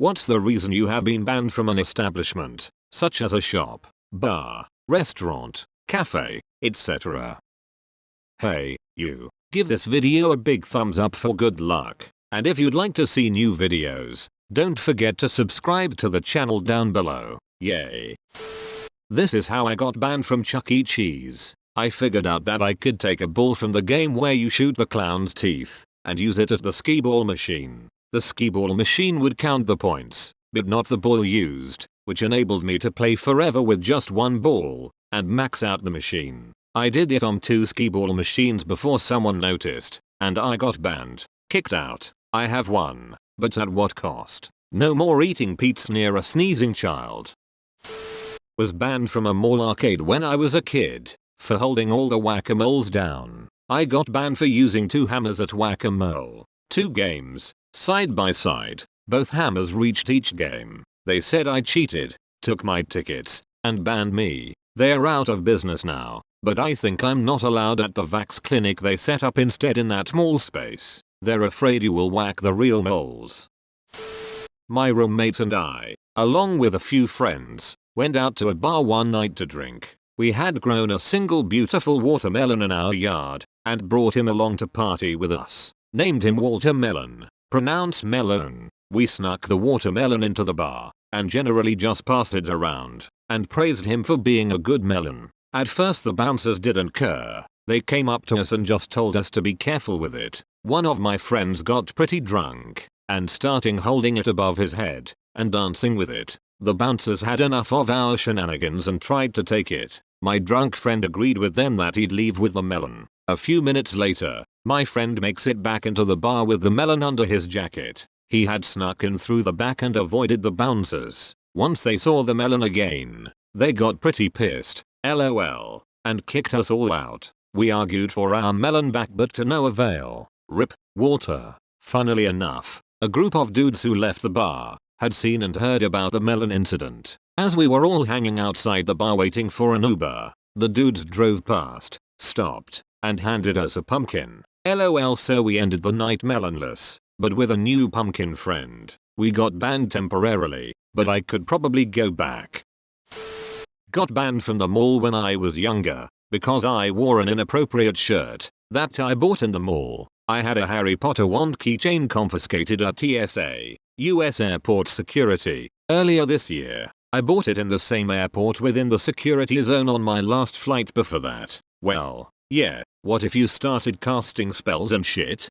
What's the reason you have been banned from an establishment, such as a shop, bar, restaurant, cafe, etc.? Hey, you. Give this video a big thumbs up for good luck. And if you'd like to see new videos, don't forget to subscribe to the channel down below. Yay. This is how I got banned from Chuck E. Cheese. I figured out that I could take a ball from the game where you shoot the clown's teeth and use it at the skee ball machine. The skee ball machine would count the points, but not the ball used, which enabled me to play forever with just one ball and max out the machine. I did it on 2 skee ball machines before someone noticed, and I got banned. Kicked out. I have won, but at what cost? No more eating pizza near a sneezing child. Was banned from a mall arcade when I was a kid for holding all the whack-a-moles down. I got banned for using 2 hammers at whack-a-mole. 2 games, side by side. Both hammers reached each game. They said I cheated, took my tickets, and banned me. They are out of business now, but I think I'm not allowed at the vax clinic they set up instead in that mall space. They're afraid you will whack the real moles. My roommates and I, along with a few friends, went out to a bar one night to drink. We had grown a single beautiful watermelon in our yard and brought him along to party with us. Named him Walter Melon, pronounced melon. We snuck the watermelon into the bar and generally just passed it around and praised him for being a good melon. At first the bouncers didn't care. They came up to us and just told us to be careful with it. One of my friends got pretty drunk and starting holding it above his head and dancing with it. The bouncers had enough of our shenanigans and tried to take it. My drunk friend agreed with them that he'd leave with the melon. A few minutes later, my friend makes it back into the bar with the melon under his jacket. He had snuck in through the back and avoided the bouncers. Once they saw the melon again, they got pretty pissed, LOL, and kicked us all out. We argued for our melon back but to no avail. RIP, Walter. Funnily enough, a group of dudes who left the bar had seen and heard about the melon incident. As we were all hanging outside the bar waiting for an Uber, the dudes drove past, stopped, and handed us a pumpkin. LOL, so we ended the night melonless, but with a new pumpkin friend. We got banned temporarily, but I could probably go back. Got banned from the mall when I was younger because I wore an inappropriate shirt that I bought in the mall. I had a Harry Potter wand keychain confiscated at TSA, US airport security, earlier this year. I bought it in the same airport within the security zone on my last flight before that. Well, yeah, what if you started casting spells and shit?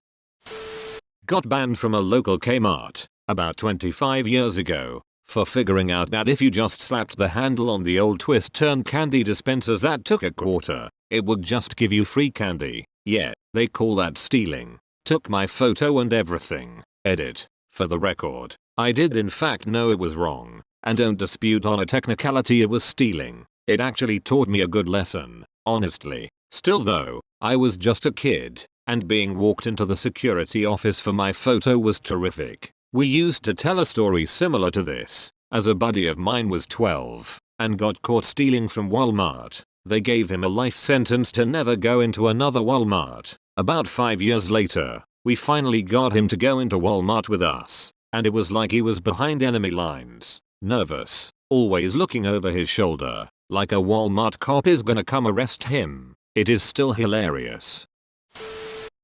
Got banned from a local Kmart about 25 years ago for figuring out that if you just slapped the handle on the old twist-turn candy dispensers that took a quarter, it would just give you free candy. Yeah, they call that stealing. Took my photo and everything. Edit. For the record, I did in fact know it was wrong, and don't dispute on a technicality it was stealing. It actually taught me a good lesson, honestly. Still though, I was just a kid, and being walked into the security office for my photo was terrific. We used to tell a story similar to this, as a buddy of mine was 12 and got caught stealing from Walmart. They gave him a life sentence to never go into another Walmart. About 5 years later, we finally got him to go into Walmart with us, and it was like he was behind enemy lines, nervous, always looking over his shoulder, like a Walmart cop is gonna come arrest him. It is still hilarious.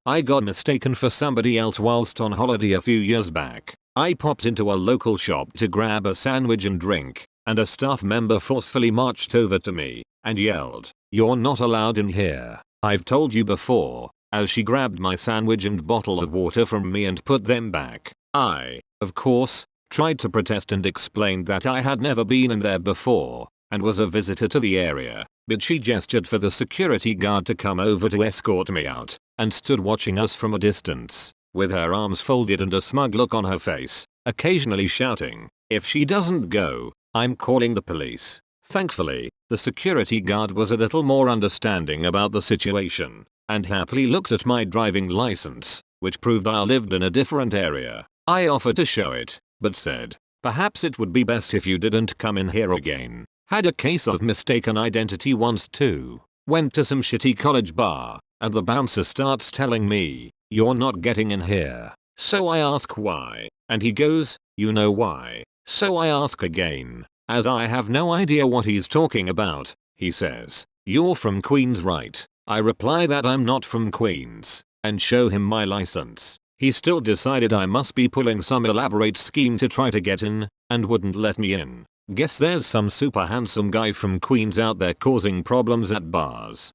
I got mistaken for somebody else whilst on holiday a few years back. I popped into a local shop to grab a sandwich and drink, and a staff member forcefully marched over to me and yelled, "You're not allowed in here. I've told you before," as she grabbed my sandwich and bottle of water from me and put them back. I, of course, tried to protest and explained that I had never been in there before and was a visitor to the area, but she gestured for the security guard to come over to escort me out and stood watching us from a distance, with her arms folded and a smug look on her face, occasionally shouting, "If she doesn't go, I'm calling the police." Thankfully, the security guard was a little more understanding about the situation and happily looked at my driving license, which proved I lived in a different area. I offered to show it, but said, "Perhaps it would be best if you didn't come in here again." Had a case of mistaken identity once too. Went to some shitty college bar, and the bouncer starts telling me, "You're not getting in here." So I ask why, and he goes, "You know why?" So I ask again, as I have no idea what he's talking about. He says, "You're from Queens, right?" I reply that I'm not from Queens, and show him my license. He still decided I must be pulling some elaborate scheme to try to get in, and wouldn't let me in. Guess there's some super handsome guy from Queens out there causing problems at bars.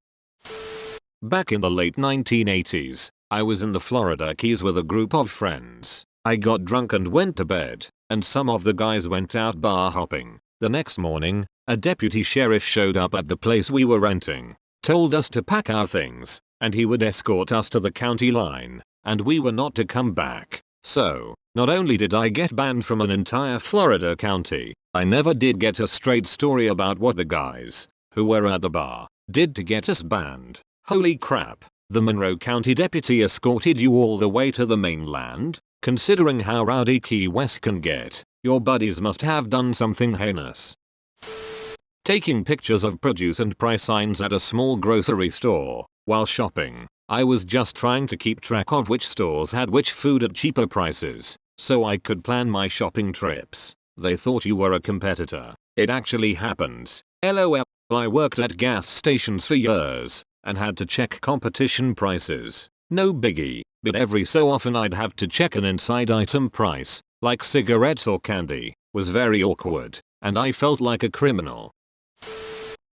Back in the late 1980s, I was in the Florida Keys with a group of friends. I got drunk and went to bed, and some of the guys went out bar hopping. The next morning, a deputy sheriff showed up at the place we were renting, told us to pack our things, and he would escort us to the county line, and we were not to come back. So, not only did I get banned from an entire Florida county, I never did get a straight story about what the guys, who were at the bar, did to get us banned. Holy crap, the Monroe County deputy escorted you all the way to the mainland? Considering how rowdy Key West can get, your buddies must have done something heinous. Taking pictures of produce and price signs at a small grocery store while shopping. I was just trying to keep track of which stores had which food at cheaper prices, so I could plan my shopping trips. They thought you were a competitor. It actually happens. LOL. I worked at gas stations for years and had to check competition prices. No biggie, but every so often I'd have to check an inside item price, like cigarettes or candy. Was very awkward, and I felt like a criminal.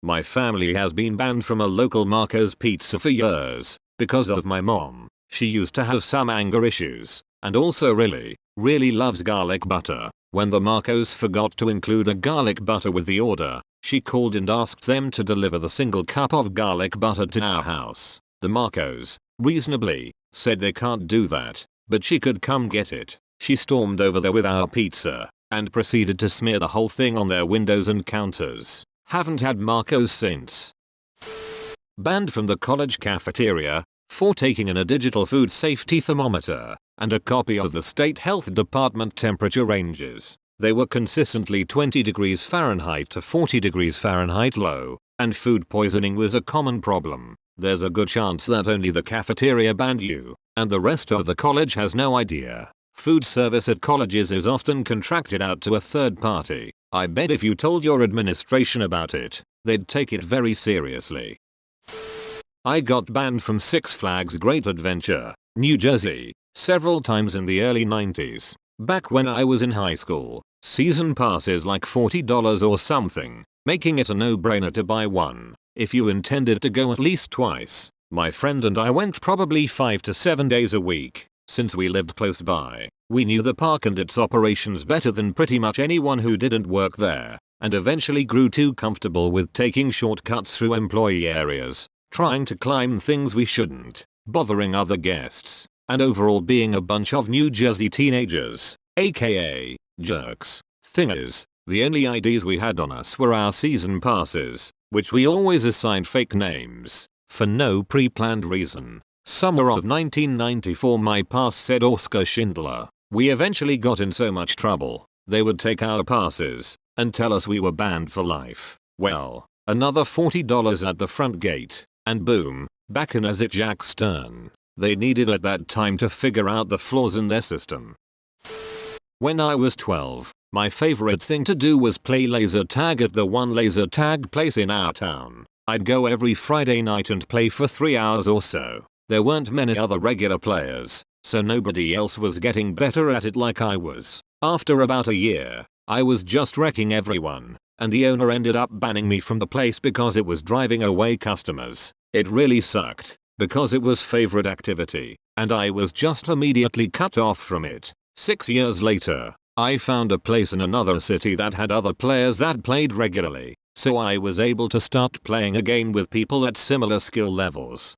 My family has been banned from a local Marco's Pizza for years because of my mom. She used to have some anger issues, and also really loves garlic butter. When the Marco's forgot to include a garlic butter with the order, she called and asked them to deliver the single cup of garlic butter to our house. The Marco's, reasonably, said they can't do that, but she could come get it. She stormed over there with our pizza, and proceeded to smear the whole thing on their windows and counters. Haven't had Marco's since. Banned from the college cafeteria for taking in a digital food safety thermometer and a copy of the state health department temperature ranges. They were consistently 20 degrees Fahrenheit to 40 degrees Fahrenheit low, and food poisoning was a common problem. There's a good chance that only the cafeteria banned you, and the rest of the college has no idea. Food service at colleges is often contracted out to a third party. I bet if you told your administration about it, they'd take it very seriously. I got banned from Six Flags Great Adventure, New Jersey, several times in the early 90s. Back when I was in high school, season passes like $40 or something, making it a no-brainer to buy one if you intended to go at least twice. My friend and I went probably 5 to 7 days a week. Since we lived close by, we knew the park and its operations better than pretty much anyone who didn't work there, and eventually grew too comfortable with taking shortcuts through employee areas, trying to climb things we shouldn't, bothering other guests, and overall being a bunch of New Jersey teenagers, aka jerks. Thing is, the only IDs we had on us were our season passes, which we always assigned fake names, for no pre-planned reason. Summer of 1994 my pass said Oscar Schindler. We eventually got in so much trouble, they would take our passes and tell us we were banned for life. Well, another $40 at the front gate, and boom, back in as it Jack Stern. They needed at that time to figure out the flaws in their system. When I was 12, my favorite thing to do was play laser tag at the one laser tag place in our town. I'd go every Friday night and play for 3 hours or so. There weren't many other regular players, so nobody else was getting better at it like I was. After about a year, I was just wrecking everyone, and the owner ended up banning me from the place because it was driving away customers. It really sucked, because it was favorite activity, and I was just immediately cut off from it. 6 years later, I found a place in another city that had other players that played regularly, so I was able to start playing a game with people at similar skill levels.